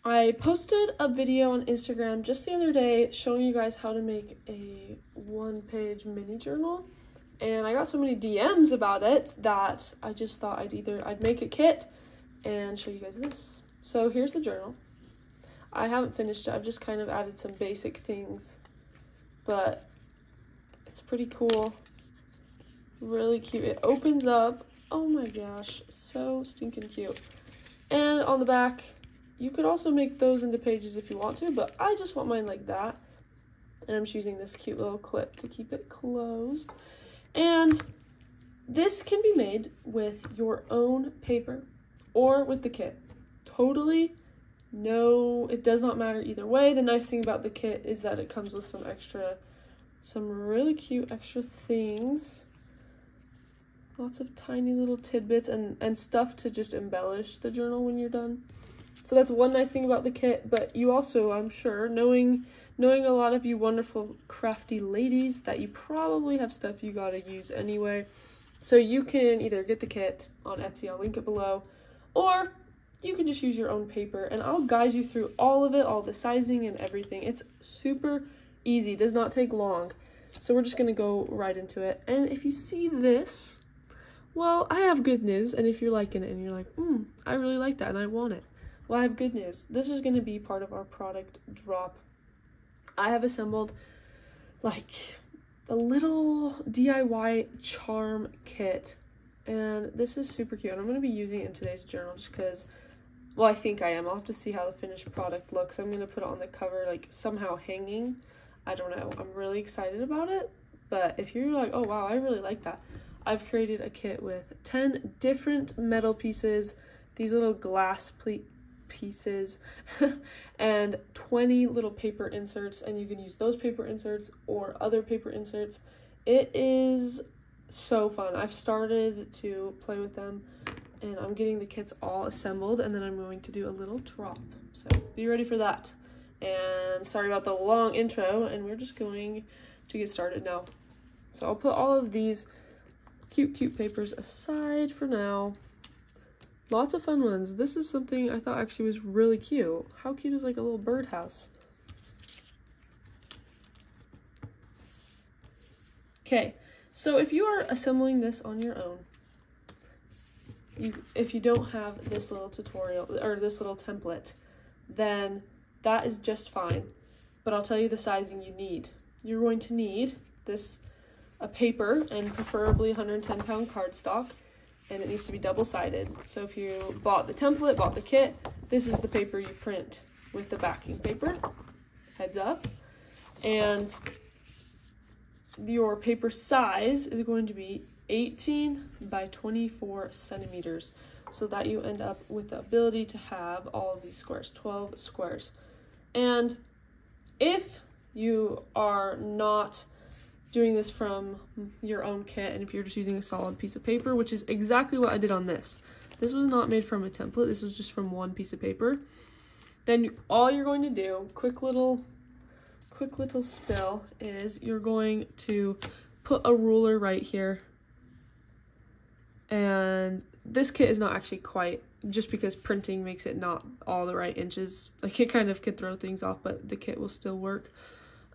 I posted a video on Instagram just the other day showing you guys how to make a one-page mini journal, and I got so many DMs about it that I just thought I'd make a kit and show you guys this. So here's the journal. I haven't finished it, I've just kind of added some basic things, but it's pretty cool, really cute. It opens up, oh my gosh, so stinking cute. And on the back, you could also make those into pages if you want to, but I just want mine like that. And I'm just using this cute little clip to keep it closed. And this can be made with your own paper or with the kit. Totally, no, it does not matter either way. The nice thing about the kit is that it comes with some really cute extra things. Lots of tiny little tidbits and stuff to just embellish the journal when you're done. So that's one nice thing about the kit, but you also, I'm sure, knowing a lot of you wonderful crafty ladies, that you probably have stuff you gotta use anyway. So you can either get the kit on Etsy, I'll link it below, or you can just use your own paper, and I'll guide you through all of it, all the sizing and everything. It's super easy, does not take long. So we're just gonna go right into it. And if you see this, well, I have good news, and if you're liking it and you're like, I really like that and I want it, well, I have good news. This is going to be part of our product drop. I have assembled like a little DIY charm kit, and this is super cute. I'm going to be using it in today's journal just because, well, I think I am. I'll have to see how the finished product looks. I'm going to put it on the cover, like somehow hanging. I don't know. I'm really excited about it, but if you're like, oh wow, I really like that, I've created a kit with 10 different metal pieces, these little glass pieces, and 20 little paper inserts, and you can use those paper inserts or other paper inserts. It is so fun. I've started to play with them, and I'm getting the kits all assembled, and then I'm going to do a little drop. So be ready for that. And sorry about the long intro, and we're just going to get started now. So I'll put all of these cute papers aside for now. Lots of fun ones. This is something I thought actually was really cute. How cute is like a little birdhouse? Okay, so if you are assembling this on your own, if you don't have this little tutorial or this little template, then that is just fine. But I'll tell you the sizing you need. You're going to need a paper, and preferably 110-pound cardstock, and it needs to be double-sided. So if you bought the template, bought the kit, this is the paper you print with the backing paper, heads up. And your paper size is going to be 18 by 24 centimeters, so that you end up with the ability to have all of these squares, 12 squares. And if you are not doing this from your own kit, and if you're just using a solid piece of paper, which is exactly what I did on this. This was not made from a template, this was just from one piece of paper. Then all you're going to do, quick little spill, is you're going to put a ruler right here. And this kit is not actually quite, just because printing makes it not all the right inches. Like, it kind of could throw things off, but the kit will still work.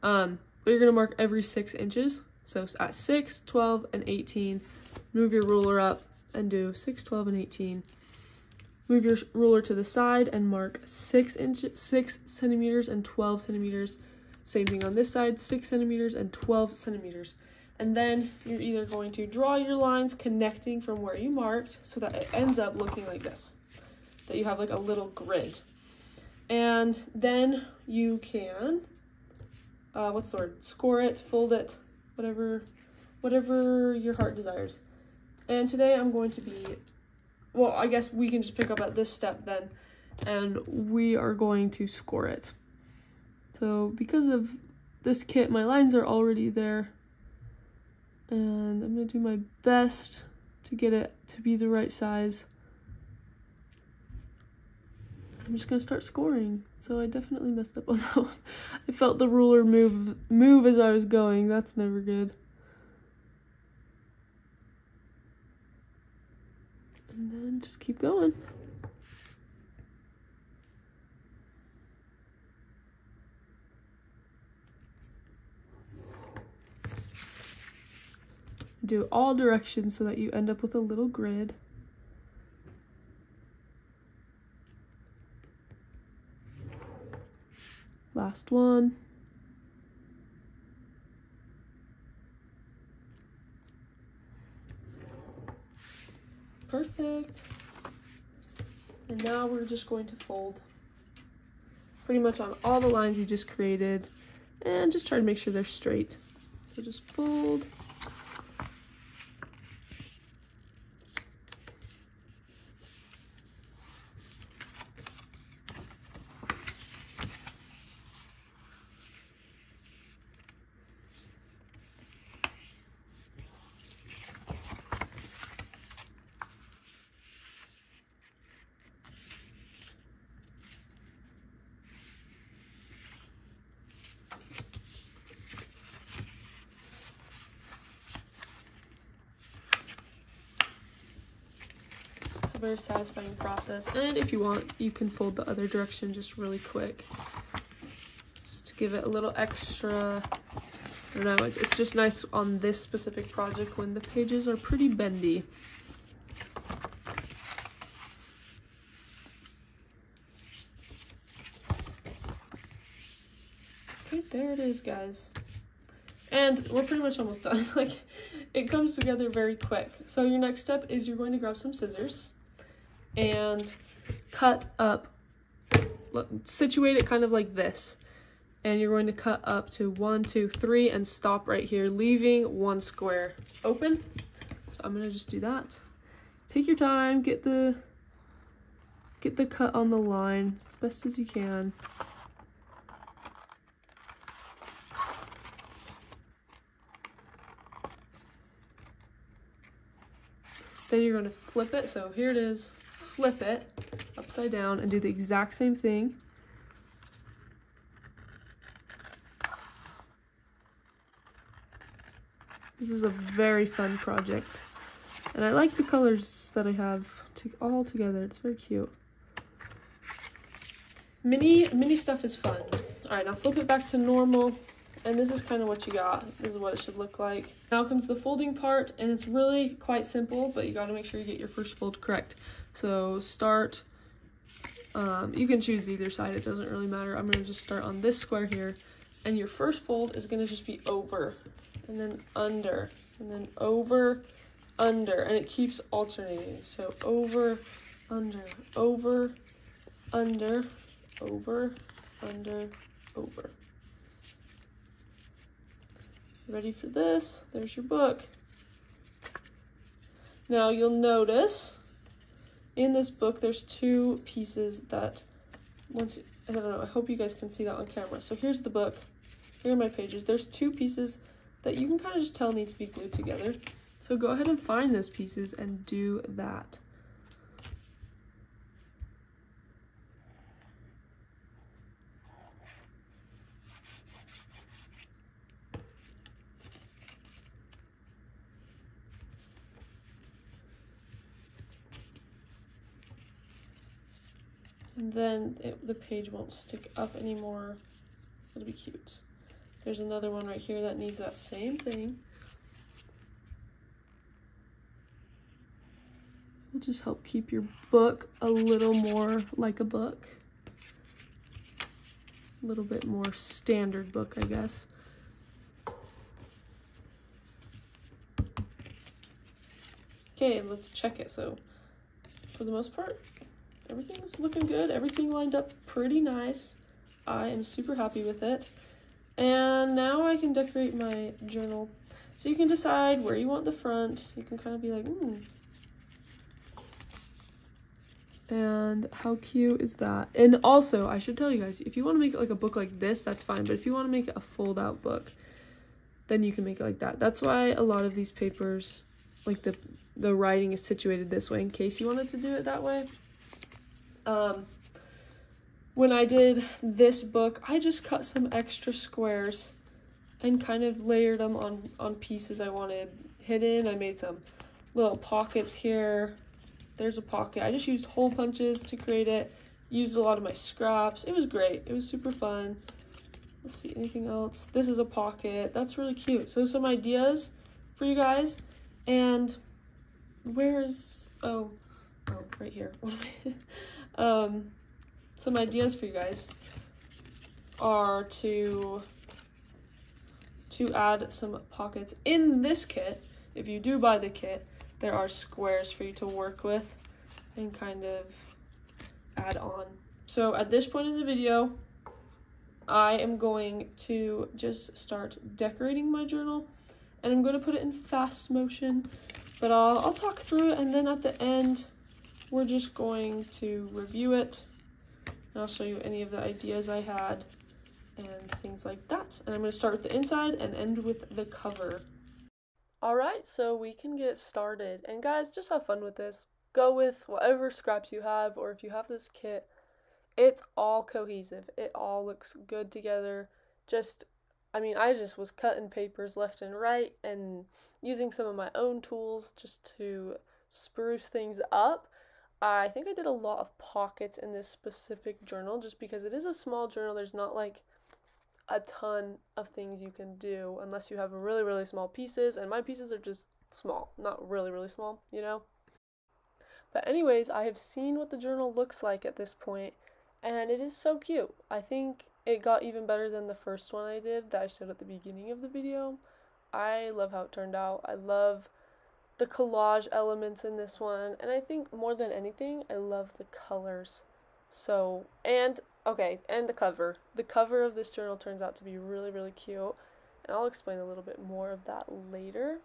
But you're going to mark every 6 inches. So at 6, 12, and 18, move your ruler up and do 6, 12, and 18. Move your ruler to the side and mark 6 centimeters and 12 centimeters. Same thing on this side, 6 centimeters and 12 centimeters. And then you're either going to draw your lines connecting from where you marked so that it ends up looking like this, that you have like a little grid. And then you can, what's the word? Score it, fold it, whatever your heart desires. And today I'm going to be, well, I guess we can just pick up at this step then, and we are going to score it. So because of this kit, my lines are already there, and I'm gonna do my best to get it to be the right size. I'm just gonna start scoring. So I definitely messed up on that one. I felt the ruler move as I was going. That's never good. And then just keep going. Do all directions so that you end up with a little grid. Last one. Perfect. And now we're just going to fold pretty much on all the lines you just created, and just try to make sure they're straight. So just fold. It's a very satisfying process, and if you want, you can fold the other direction just really quick, just to give it a little extra. I don't know, it's just nice on this specific project when the pages are pretty bendy. Okay, there it is, guys. And we're pretty much almost done. Like, it comes together very quick. So your next step is you're going to grab some scissors and cut up, situate it kind of like this. And you're going to cut up to 1, 2, 3 and stop right here, leaving one square open. So I'm gonna just do that. Take your time, get the cut on the line as best as you can. Then you're going to flip it. So here it is. Flip it upside down and do the exact same thing. This is a very fun project. And I like the colors that I have all together. It's very cute. Mini stuff is fun. All right, now flip it back to normal. And this is kind of what you got. This is what it should look like. Now comes the folding part, and it's really quite simple, but you got to make sure you get your first fold correct. So start, you can choose either side, it doesn't really matter. I'm going to just start on this square here, and your first fold is going to just be over, and then under, and then over, under, and it keeps alternating. So over, under, over, under, over, under, over. Ready for this? There's your book. Now you'll notice in this book there's two pieces that I don't know, I hope you guys can see that on camera. So here's the book. Here are my pages. There's two pieces that you can kind of just tell need to be glued together. So go ahead and find those pieces and do that. And then the page won't stick up anymore. It'll be cute. There's another one right here that needs that same thing. It'll just help keep your book a little more like a book. A little bit more standard book, I guess. Okay, let's check it. So, for the most part, everything's looking good. Everything lined up pretty nice. I am super happy with it. And now I can decorate my journal. So you can decide where you want the front. You can kind of be like, And how cute is that? And also, I should tell you guys, if you want to make it like a book like this, that's fine. But if you want to make it a fold-out book, then you can make it like that. That's why a lot of these papers, like the writing is situated this way in case you wanted to do it that way. When I did this book, I just cut some extra squares and kind of layered them on pieces I wanted hidden. I made some little pockets here. There's a pocket. I just used hole punches to create it. Used a lot of my scraps. It was great. It was super fun. Let's see, anything else? This is a pocket. That's really cute. So some ideas for you guys. And where's, oh, right here. Some ideas for you guys are to add some pockets in this kit. If you do buy the kit, there are squares for you to work with and kind of add on. So at this point in the video, I am going to just start decorating my journal, and I'm going to put it in fast motion, but I'll talk through it, and then at the end we're just going to review it, and I'll show you any of the ideas I had and things like that. And I'm going to start with the inside and end with the cover. Alright, so we can get started, and guys, just have fun with this. Go with whatever scraps you have, or if you have this kit, it's all cohesive. It all looks good together. I just was cutting papers left and right and using some of my own tools just to spruce things up. I think I did a lot of pockets in this specific journal just because it is a small journal. There's not like a ton of things you can do unless you have really, really small pieces, and my pieces are just small, not really, really small, you know? But anyways, I have seen what the journal looks like at this point, and it is so cute. I think it got even better than the first one I did that I showed at the beginning of the video. I love how it turned out. I love the collage elements in this one, and I think more than anything, I love the colors. So, and the cover. The cover of this journal turns out to be really, really cute, and I'll explain a little bit more of that later.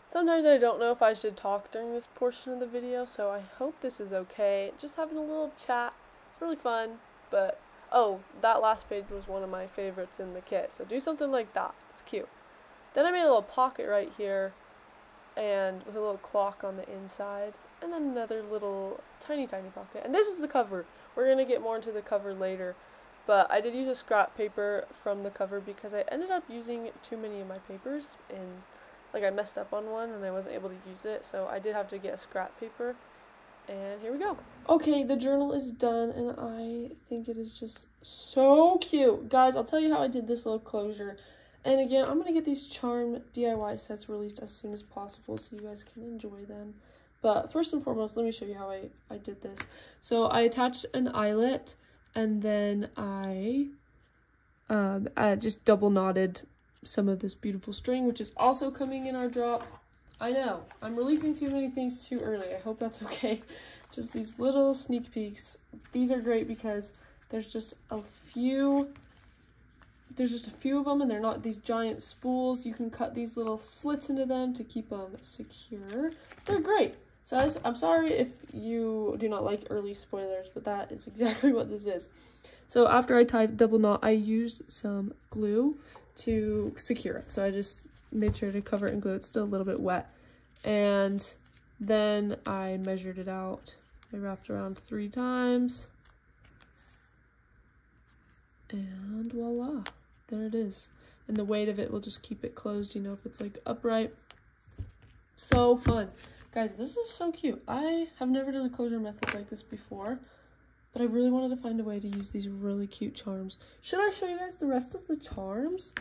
Sometimes I don't know if I should talk during this portion of the video, so I hope this is okay. Just having a little chat. It's really fun, but oh, that last page was one of my favorites in the kit, so do something like that. It's cute. Then I made a little pocket right here, and with a little clock on the inside, and then another little tiny pocket. And this is the cover. We're going to get more into the cover later, but I did use a scrap paper from the cover because I ended up using too many of my papers, and like I messed up on one and I wasn't able to use it, so I did have to get a scrap paper. And here we go. Okay, the journal is done, and I think it is just so cute. Guys, I'll tell you how I did this little closure. And again, I'm going to get these charm DIY sets released as soon as possible so you guys can enjoy them. But first and foremost, let me show you how I did this. So I attached an eyelet, and then I just double knotted some of this beautiful string, which is also coming in our drop. I know, I'm releasing too many things too early. I hope that's okay. Just these little sneak peeks. These are great because there's just a few of them, and they're not these giant spools. You can cut these little slits into them to keep them secure. They're great. So I'm sorry if you do not like early spoilers, but that is exactly what this is. So after I tied a double knot, I used some glue to secure it. So I just made sure to cover it in glue. It's still a little bit wet. And then I measured it out. I wrapped around 3 times. And voila, there it is. And the weight of it will just keep it closed, you know, if it's like upright. So fun. Guys, this is so cute. I have never done a closure method like this before, but I really wanted to find a way to use these really cute charms. Should I show you guys the rest of the charms?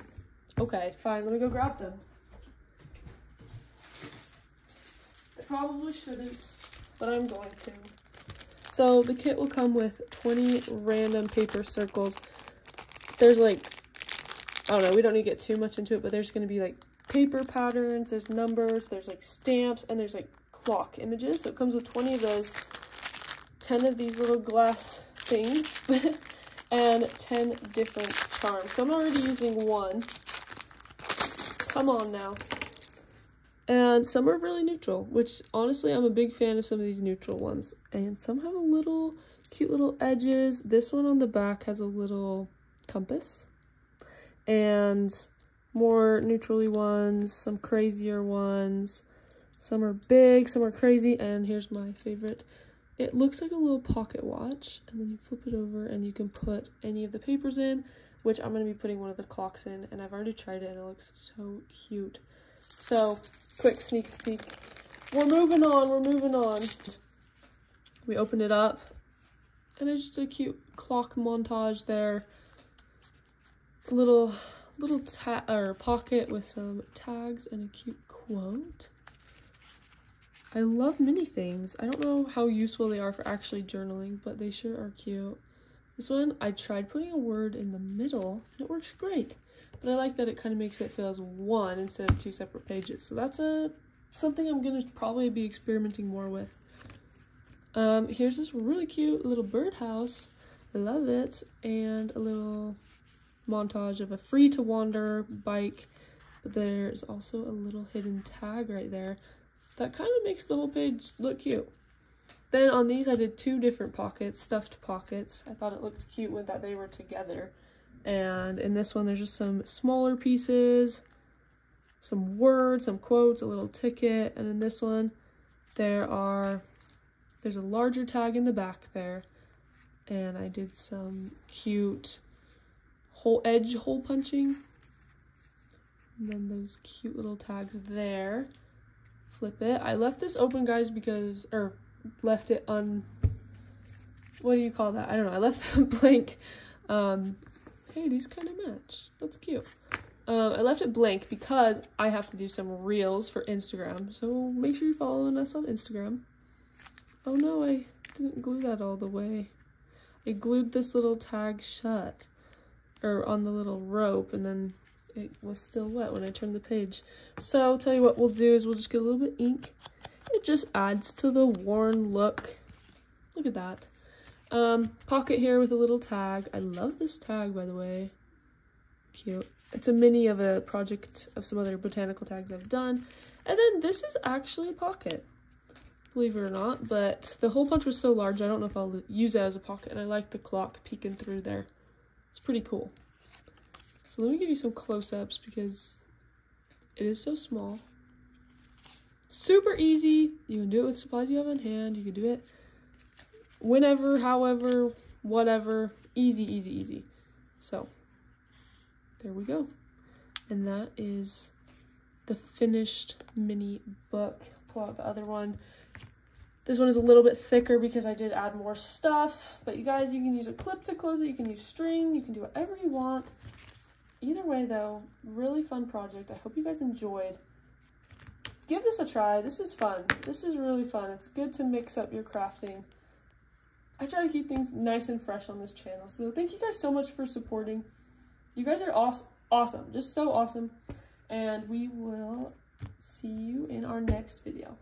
Okay, fine, let me go grab them. I probably shouldn't, but I'm going to. So the kit will come with 20 random paper circles. There's like, I don't know, we don't need to get too much into it, but there's going to be like paper patterns, there's numbers, there's like stamps, and there's like clock images. So it comes with 20 of those, 10 of these little glass things, and 10 different charms. So I'm already using one. Come on now. And some are really neutral, which honestly I'm a big fan of some of these neutral ones. And some have a little cute little edges. This one on the back has a little compass. And more neutrally ones, some crazier ones. Some are big, some are crazy, and here's my favorite. It looks like a little pocket watch, and then you flip it over and you can put any of the papers in, which I'm going to be putting one of the clocks in, and I've already tried it and it looks so cute. So, quick sneak peek. We're moving on. We open it up, and it's just a cute clock montage there. A little pocket with some tags and a cute quote. I love mini things. I don't know how useful they are for actually journaling, but they sure are cute. This one, I tried putting a word in the middle, and it works great. But I like that it kind of makes it feel as one instead of two separate pages. So that's something I'm going to probably be experimenting more with. Here's this really cute little birdhouse. I love it. And a little montage of a free to wander bike. But there's also a little hidden tag right there. That kind of makes the whole page look cute. Then on these I did two different pockets, stuffed pockets. I thought it looked cute when that they were together. And in this one there's just some smaller pieces, some words, some quotes, a little ticket. And in this one there's a larger tag in the back there. And I did some cute hole punching. And then those cute little tags there. Flip it. I left this open, guys, because, or left it what do you call that? I don't know. I left it blank. Hey, these kind of match. That's cute. I left it blank because I have to do some reels for Instagram. So make sure you're following us on Instagram. Oh no, I didn't glue that all the way. I glued this little tag shut, or on the little rope, and then it was still wet when I turned the page. So I'll tell you what we'll do is we'll just get a little bit of ink. It just adds to the worn look. Look at that. Pocket here with a little tag. I love this tag, by the way. Cute. It's a mini of a project of some other botanical tags I've done. And then this is actually a pocket, believe it or not, but the hole punch was so large I don't know if I'll use it as a pocket, and I like the clock peeking through there. It's pretty cool. So let me give you some close-ups because it is so small. Super easy. You can do it with supplies you have on hand. You can do it whenever, however, whatever. Easy, easy, easy. So there we go. And that is the finished mini book. Pull out the other one. This one is a little bit thicker because I did add more stuff. But you guys, you can use a clip to close it. You can use string. You can do whatever you want. Either way, though, really fun project. I hope you guys enjoyed. Give this a try. This is fun. This is really fun. It's good to mix up your crafting. I try to keep things nice and fresh on this channel. So thank you guys so much for supporting. You guys are awesome. Just so awesome. And we will see you in our next video.